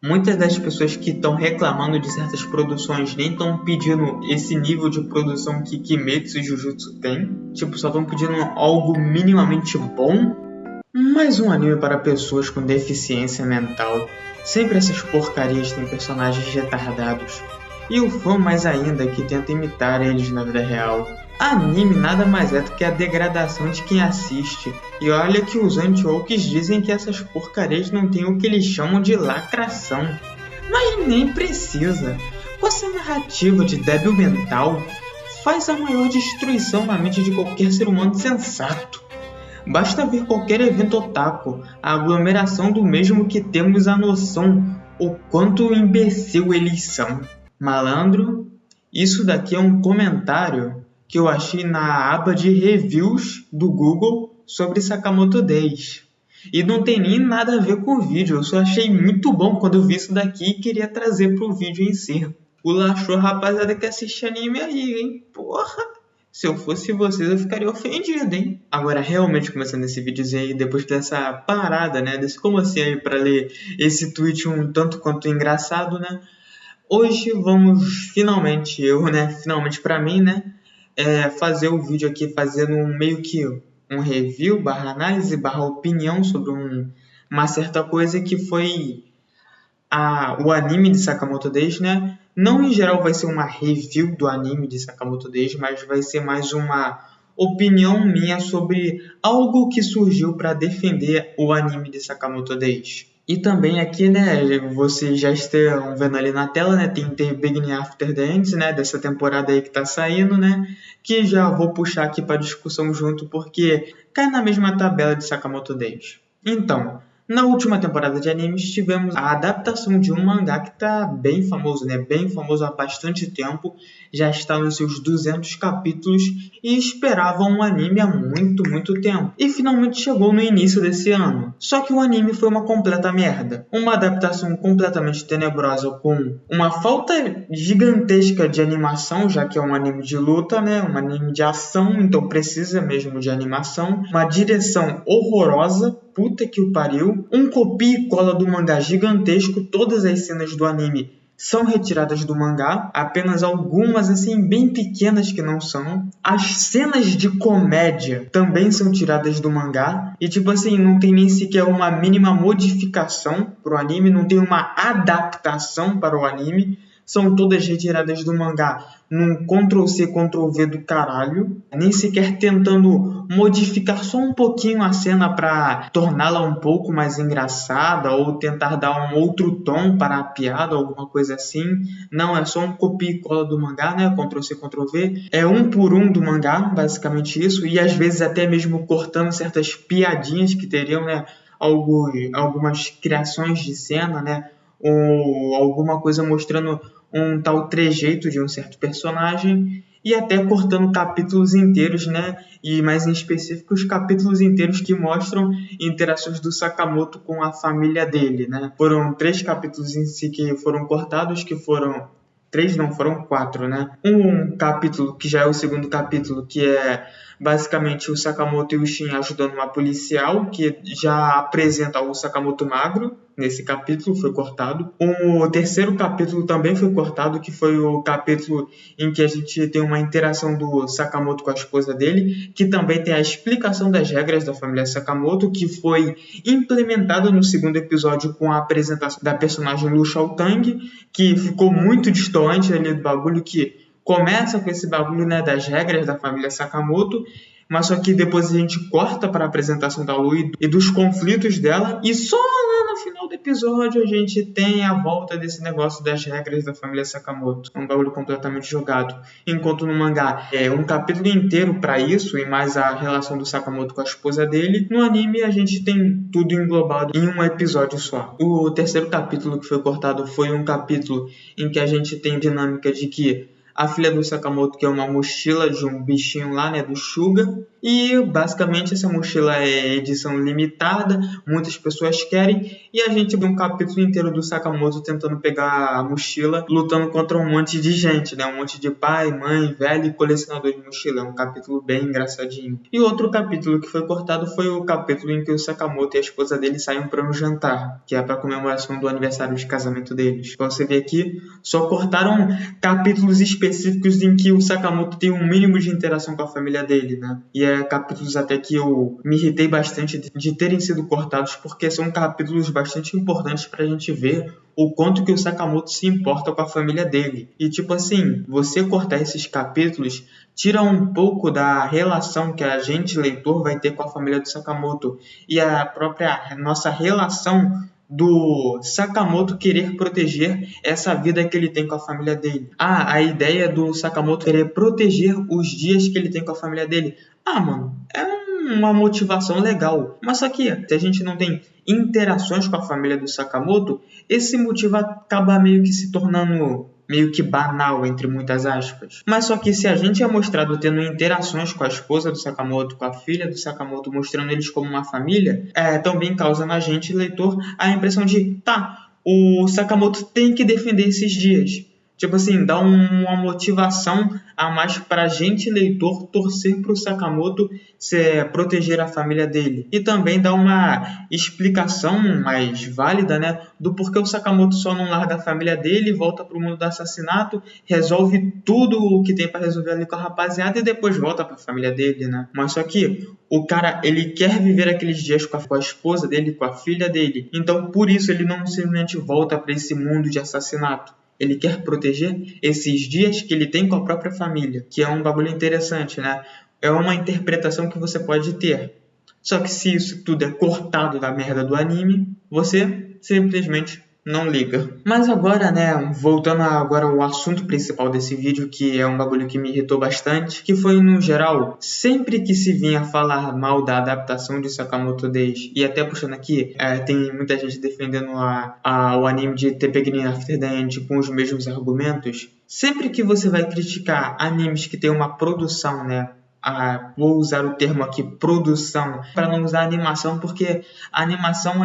Muitas das pessoas que estão reclamando de certas produções nem estão pedindo esse nível de produção que Kimetsu e Jujutsu tem. Tipo, só estão pedindo algo minimamente bom. Mais um anime para pessoas com deficiência mental. Sempre essas porcarias têm personagens retardados. E o fã mais ainda que tenta imitar eles na vida real. Anime nada mais é do que a degradação de quem assiste. E olha que os anti-wokes dizem que essas porcarias não têm o que eles chamam de lacração. Mas nem precisa. Com essa narrativa de débil mental, faz a maior destruição na mente de qualquer ser humano sensato. Basta ver qualquer evento otaku, a aglomeração do mesmo que temos a noção o quanto imbecil eles são. Malandro, isso daqui é um comentário que eu achei na aba de reviews do Google sobre Sakamoto Days. E não tem nem nada a ver com o vídeo, eu só achei muito bom quando eu vi isso daqui e queria trazer pro vídeo em si. Culachou a rapaziada que assiste anime aí, hein? Porra! Se eu fosse vocês, eu ficaria ofendido, hein? Agora, realmente, começando esse videozinho aí, depois dessa parada, né? Desse como assim aí pra ler esse tweet um tanto quanto engraçado, né? Hoje vamos finalmente, finalmente pra mim, né? Fazer o vídeo aqui fazendo meio que um review, barra análise, barra opinião sobre uma certa coisa que foi o anime de Sakamoto Days, né? Não em geral vai ser uma review do anime de Sakamoto Days, mas vai ser mais uma opinião minha sobre algo que surgiu para defender o anime de Sakamoto Days. E também aqui, né, vocês já estão vendo ali na tela, né, tem The Beginning After the End, né, dessa temporada aí que tá saindo, né, que já vou puxar aqui para discussão junto, porque cai na mesma tabela de Sakamoto Days. Então, na última temporada de animes tivemos a adaptação de um mangá que está bem famoso, né? Bem famoso há bastante tempo, já está nos seus 200 capítulos e esperava um anime há muito tempo. E finalmente chegou no início desse ano. Só que o anime foi uma completa merda. Uma adaptação completamente tenebrosa com uma falta gigantesca de animação, já que é um anime de luta, né? Um anime de ação, então precisa mesmo de animação. Uma direção horrorosa, puta que o pariu. Um copia e cola do mangá gigantesco, todas as cenas do anime são retiradas do mangá, apenas algumas assim bem pequenas que não são. As cenas de comédia também são tiradas do mangá e tipo assim, não tem nem sequer uma mínima modificação pro anime, não tem uma adaptação para o anime. São todas retiradas do mangá num Ctrl+C, Ctrl+V do caralho. Nem sequer tentando modificar só um pouquinho a cena para torná-la um pouco mais engraçada ou tentar dar um outro tom para a piada, alguma coisa assim. Não, é só um copia e cola do mangá, né? Ctrl+C, Ctrl+V. É um por um do mangá, basicamente isso. E às vezes até mesmo cortando certas piadinhas que teriam, né? Algumas criações de cena, né? Ou alguma coisa mostrando um tal trejeito de um certo personagem e até cortando capítulos inteiros, né? E mais em específico os capítulos inteiros que mostram interações do Sakamoto com a família dele, né? Foram 3 capítulos em si que foram cortados, que foram 3 não, foram 4, né? Um capítulo que já é o segundo capítulo, que é basicamente o Sakamoto e o Shin ajudando uma policial, que já apresenta o Sakamoto magro. Nesse capítulo foi cortado. O terceiro capítulo também foi cortado, que foi o capítulo em que a gente tem uma interação do Sakamoto com a esposa dele, que também tem a explicação das regras da família Sakamoto, que foi implementado no segundo episódio com a apresentação da personagem Lu Shaotang, que ficou muito distante ali do bagulho, que começa com esse bagulho, né, das regras da família Sakamoto, mas só que depois a gente corta para a apresentação da Lu e dos conflitos dela, e só lá no final do episódio a gente tem a volta desse negócio das regras da família Sakamoto. Um bagulho completamente jogado. Enquanto no mangá é um capítulo inteiro para isso, e mais a relação do Sakamoto com a esposa dele, no anime a gente tem tudo englobado em um episódio só. O terceiro capítulo que foi cortado foi um capítulo em que a gente tem dinâmica de que a filha do Sakamoto, que é uma mochila de um bichinho lá, né, do Suga, E basicamente essa mochila é edição limitada, muitas pessoas querem, e a gente vê um capítulo inteiro do Sakamoto tentando pegar a mochila, lutando contra um monte de gente, né? Um monte de pai, mãe, velho e colecionador de mochila. É um capítulo bem engraçadinho. E outro capítulo que foi cortado foi o capítulo em que o Sakamoto e a esposa dele saem para um jantar, que é para comemoração do aniversário de casamento deles. Pra você ver aqui, só cortaram capítulos específicos em que o Sakamoto tem um mínimo de interação com a família dele, né? E é capítulos até que eu me irritei bastante de terem sido cortados, porque são capítulos bastante importantes pra gente ver o quanto que o Sakamoto se importa com a família dele. E tipo assim, você cortar esses capítulos tira um pouco da relação que a gente, leitor, vai ter com a família do Sakamoto e a própria nossa relação do Sakamoto querer proteger essa vida que ele tem com a família dele. A ideia do Sakamoto querer proteger os dias que ele tem com a família dele. Mano, é uma motivação legal. Mas só que, se a gente não tem interações com a família do Sakamoto, esse motivo acaba meio que se tornando meio que banal, entre muitas aspas. Mas só que se a gente é mostrado tendo interações com a esposa do Sakamoto, com a filha do Sakamoto, mostrando eles como uma família, também causa na gente, leitor, a impressão de, o Sakamoto tem que defender esses dias. Tipo assim, dá uma motivação a mais para a gente, leitor, torcer para o Sakamoto proteger a família dele. E também dá uma explicação mais válida, né, do porquê o Sakamoto só não larga a família dele, volta para o mundo do assassinato, resolve tudo o que tem para resolver ali com a rapaziada e depois volta para a família dele, né? Mas só que o cara, ele quer viver aqueles dias com a esposa dele, com a filha dele. Então, por isso, ele não simplesmente volta para esse mundo de assassinato. Ele quer proteger esses dias que ele tem com a própria família, que é um bagulho interessante, né? É uma interpretação que você pode ter. Só que se isso tudo é cortado da merda do anime, você simplesmente não liga. Mas agora, né, voltando agora ao assunto principal desse vídeo, que é um bagulho que me irritou bastante, que foi, no geral, sempre que se vinha falar mal da adaptação de Sakamoto Days, e até puxando aqui, tem muita gente defendendo o anime de The Beginning After the End com os mesmos argumentos. Sempre que você vai criticar animes que tem uma produção, né, vou usar o termo aqui, produção, para não usar animação, porque a animação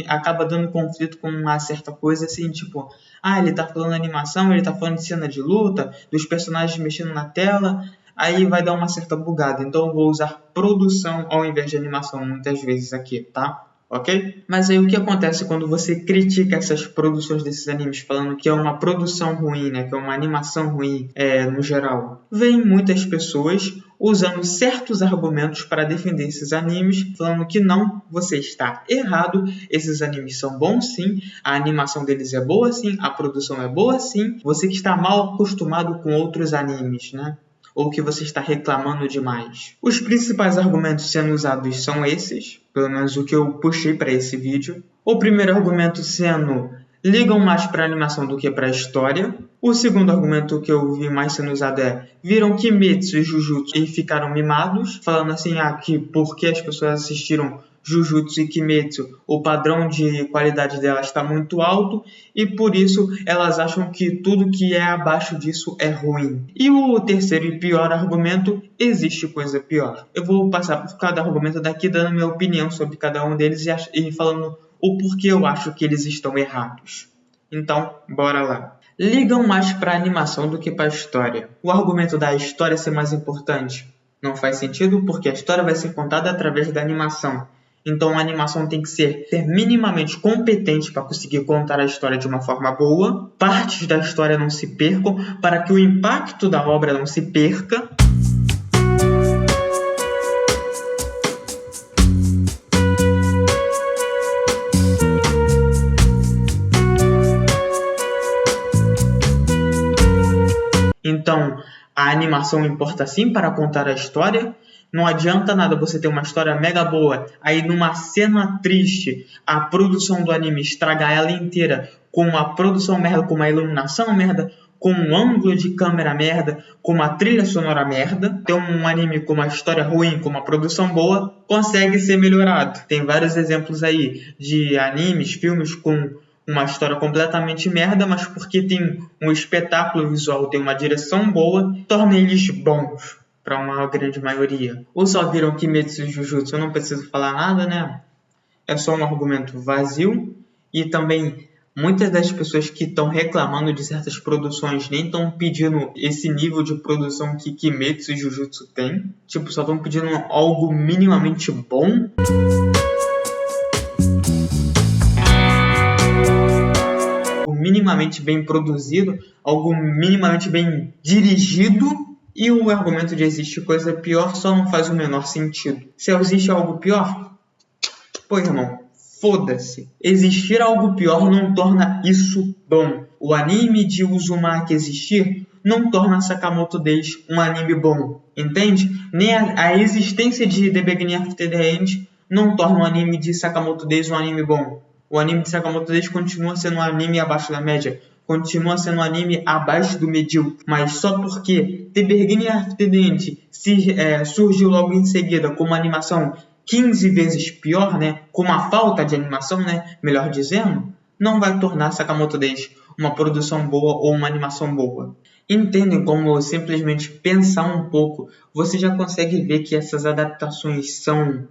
acaba dando conflito com uma certa coisa, assim, tipo, ele tá falando animação, ele tá falando de cena de luta, dos personagens mexendo na tela, aí vai dar uma certa bugada. Então eu vou usar produção ao invés de animação muitas vezes aqui, tá? Ok? Mas aí o que acontece quando você critica essas produções desses animes, falando que é uma produção ruim, né? Que é uma animação ruim, no geral? Vem muitas pessoas usando certos argumentos para defender esses animes, falando que não, você está errado, esses animes são bons sim, a animação deles é boa sim, a produção é boa sim, você que está mal acostumado com outros animes, né? Ou que você está reclamando demais. Os principais argumentos sendo usados são esses, pelo menos o que eu puxei para esse vídeo. O primeiro argumento sendo, ligam mais para a animação do que para a história. O segundo argumento que eu vi mais sendo usado viram Kimetsu e Jujutsu e ficaram mimados, falando assim, que porque as pessoas assistiram Jujutsu e Kimetsu, o padrão de qualidade delas está muito alto e por isso elas acham que tudo que é abaixo disso é ruim. E o terceiro e pior argumento, existe coisa pior. Eu vou passar por cada argumento daqui dando minha opinião sobre cada um deles e falando o porquê eu acho que eles estão errados. Então, bora lá. Ligam mais para a animação do que para a história. O argumento da história ser mais importante não faz sentido porque a história vai ser contada através da animação. Então a animação tem que ser minimamente competente para conseguir contar a história de uma forma boa, partes da história não se percam, para que o impacto da obra não se perca. Então, a animação importa sim para contar a história. Não adianta nada você ter uma história mega boa, aí numa cena triste, a produção do anime estragar ela inteira com uma produção merda, com uma iluminação merda, com um ângulo de câmera merda, com uma trilha sonora merda. Ter um anime com uma história ruim, com uma produção boa, consegue ser melhorado. Tem vários exemplos aí de animes, filmes com uma história completamente merda, mas porque tem um espetáculo visual, tem uma direção boa, torna eles bons. para uma grande maioria. Ou só viram Kimetsu e Jujutsu, eu não preciso falar nada, né? É só um argumento vazio. E também muitas das pessoas que estão reclamando de certas produções nem estão pedindo esse nível de produção que Kimetsu e Jujutsu tem. Tipo, só estão pedindo algo minimamente bom. Minimamente bem produzido, algo minimamente bem dirigido, e o argumento de existe coisa pior só não faz o menor sentido. Se existe algo pior, pô, irmão, foda-se. Existir algo pior não torna isso bom. O anime de Uzumaki existir não torna Sakamoto Days um anime bom, entende? Nem a existência de The Beginning After the End não torna o anime de Sakamoto Days um anime bom. O anime de Sakamoto Days continua sendo um anime abaixo da média, continua sendo um anime abaixo do medíocre, mas só porque The Beginning After the End surgiu logo em seguida com uma animação 15 vezes pior, né, com uma falta de animação, né, melhor dizendo, não vai tornar Sakamoto Days uma produção boa ou uma animação boa. Entendem como simplesmente pensar um pouco, você já consegue ver que essas adaptações são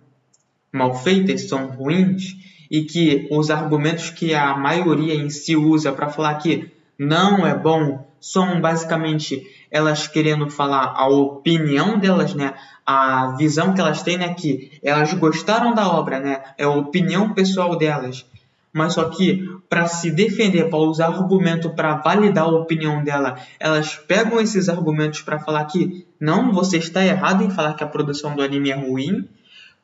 mal feitas, são ruins, e que os argumentos que a maioria em si usa para falar que não é bom são basicamente elas querendo falar a opinião delas, né? A visão que elas têm, né? Que elas gostaram da obra, né? É a opinião pessoal delas. Mas só que para se defender, para usar argumento para validar a opinião dela, elas pegam esses argumentos para falar que não, você está errado em falar que a produção do anime é ruim,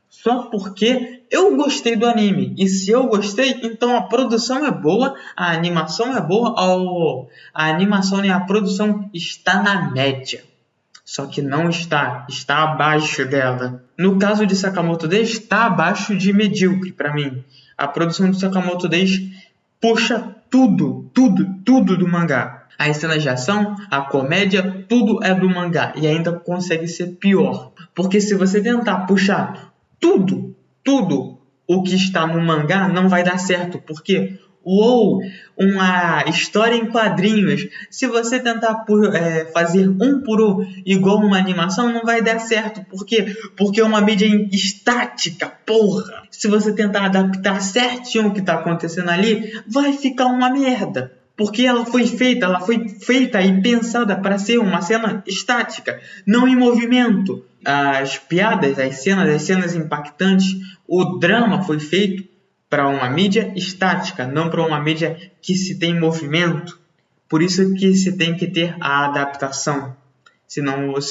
só porque eu gostei do anime. E se eu gostei, então a produção é boa, a animação é boa, a animação e a produção está na média. Só que não está abaixo dela. No caso de Sakamoto Days, está abaixo de medíocre para mim. A produção de Sakamoto Days puxa tudo do mangá. As cenas de ação, a comédia, tudo é do mangá. E ainda consegue ser pior. Porque se você tentar puxar tudo o que está no mangá, não vai dar certo, porque uma história em quadrinhos, se você tentar fazer um por um igual uma animação, não vai dar certo, porque é uma mídia estática, porra. Se você tentar adaptar certinho o que está acontecendo ali, vai ficar uma merda. Porque ela foi feita e pensada para ser uma cena estática, não em movimento. As piadas, as cenas impactantes, o drama foi feito para uma mídia estática, não para uma mídia que se tem movimento. Por isso que se tem que ter a adaptação. Se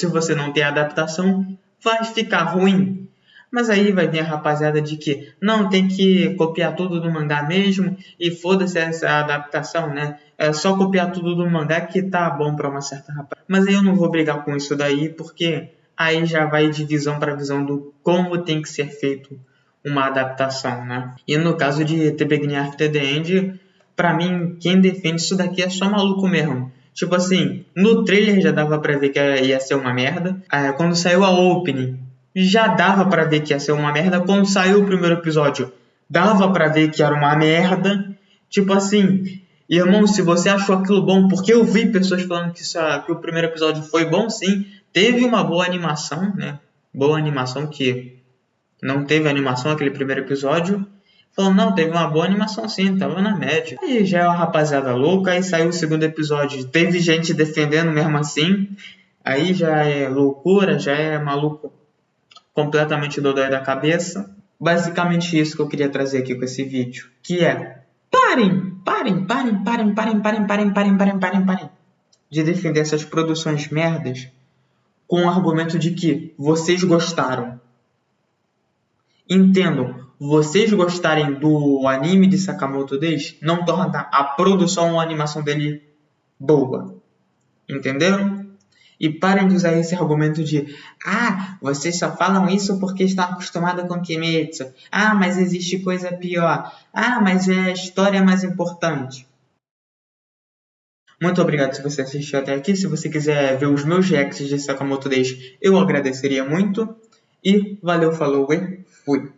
você não ter a adaptação, vai ficar ruim. Mas aí vai vir a rapaziada de que não, tem que copiar tudo do mangá mesmo e foda-se essa adaptação, né? É só copiar tudo do mangá que tá bom pra uma certa rapaziada. Mas aí eu não vou brigar com isso daí, porque aí já vai de visão para visão do como tem que ser feito uma adaptação, né? E no caso de The Beginning After the End, pra mim, quem defende isso daqui é só maluco mesmo. Tipo assim, no trailer já dava pra ver que ia ser uma merda. Quando saiu a opening, já dava pra ver que ia ser uma merda. Quando saiu o primeiro episódio, dava pra ver que era uma merda. Tipo assim, irmão, se você achou aquilo bom, porque eu vi pessoas falando que o primeiro episódio foi bom, sim. Teve uma boa animação, né? Boa animação que não teve animação aquele primeiro episódio. Falando, não, teve uma boa animação sim, tava na média. Aí já é uma rapaziada louca, aí saiu o segundo episódio. Teve gente defendendo mesmo assim. Aí já é loucura, já é maluco completamente dodói da cabeça. Basicamente isso que eu queria trazer aqui com esse vídeo. Que é, parem de defender essas produções merdas com o argumento de que vocês gostaram. Entendam, vocês gostarem do anime de Sakamoto Days não torna a produção ou a animação dele boa. Entenderam? E parem de usar esse argumento de vocês só falam isso porque estão acostumados com Kimetsu. Mas existe coisa pior. Mas a história é mais importante. Muito obrigado se você assistiu até aqui. Se você quiser ver os meus reacts de Sakamoto Days, eu agradeceria muito. E valeu, falou e fui!